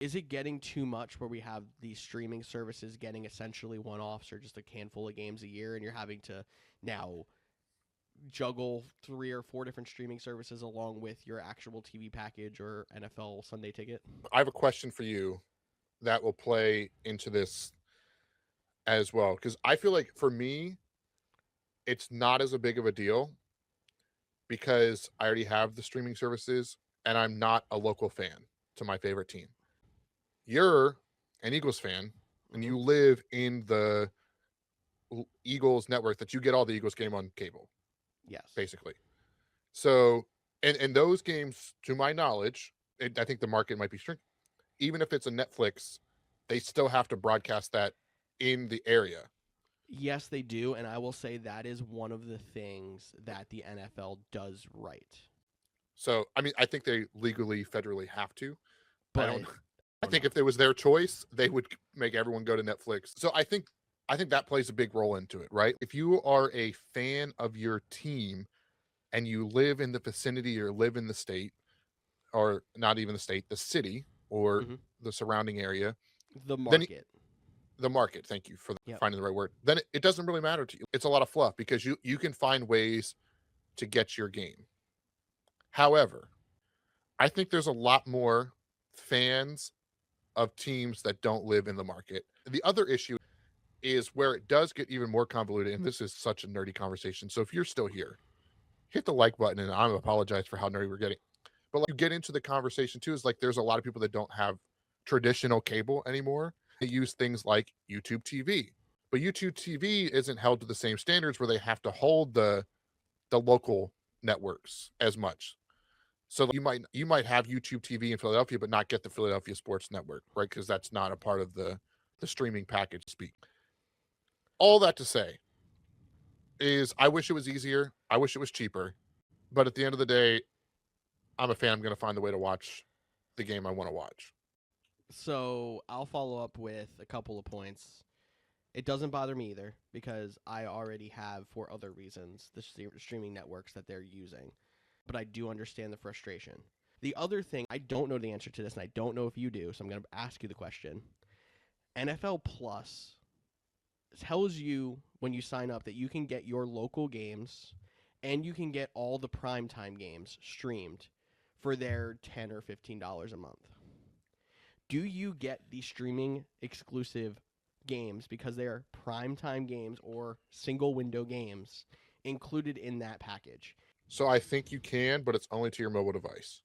Is it getting too much where we have these streaming services getting essentially one-offs or just a handful of games a year, and you're having to now juggle 3 or 4 different streaming services along with your actual TV package or NFL Sunday ticket? I have a question for you that will play into this as well, because I feel like for me, it's not as a big of a deal because I already have the streaming services and I'm not a local fan to my favorite team. You're an Eagles fan and Hmm. you live in the Eagles network that you get all the Eagles game on cable, Yes. basically. So, and those games, to my knowledge, I think the market might be shrinking. Even if it's a Netflix, they still have to broadcast that in the area. Yes, they do, and I will say that is one of the things that the NFL does right. So, I mean, I think they legally, federally have to. I don't. But I oh think no. if it was their choice, they would make everyone go to Netflix. So I think that plays a big role into it, right? If you are a fan of your team and you live in the vicinity or live in the state, or not even the state, the city or Hmm. the surrounding area, The then market. the market, thank you for Yep. finding the right word. Then it doesn't really matter to you. It's a lot of fluff because you can find ways to get your game. However, I think there's a lot more fans of teams that don't live in the market. The other issue is where it does get even more convoluted, and this is such a nerdy conversation. So if you're still here, hit the like button, and I apologize for how nerdy we're getting. But like, you get into the conversation too, is like there's a lot of people that don't have traditional cable anymore. They use things like YouTube TV, but YouTube TV isn't held to the same standards where they have to hold the local networks as much. So you might have YouTube TV in Philadelphia, but not get the Philadelphia Sports Network, right? Because that's not a part of the streaming package. Speak all that to say is, I wish it was easier. I wish it was cheaper. But at the end of the day, I'm a fan. I'm going to find a way to watch the game I want to watch. So I'll follow up with a couple of points. It doesn't bother me either because I already have, for other reasons, the streaming networks that they're using. But I do understand the frustration. The other thing, I don't know the answer to this, and I don't know if you do, so I'm going to ask you the question. NFL Plus tells you when you sign up that you can get your local games and you can get all the primetime games streamed for their $10 or $15 a month. Do you get the streaming exclusive games because they are primetime games or single window games included in that package? So I think you can, but it's only to your mobile device.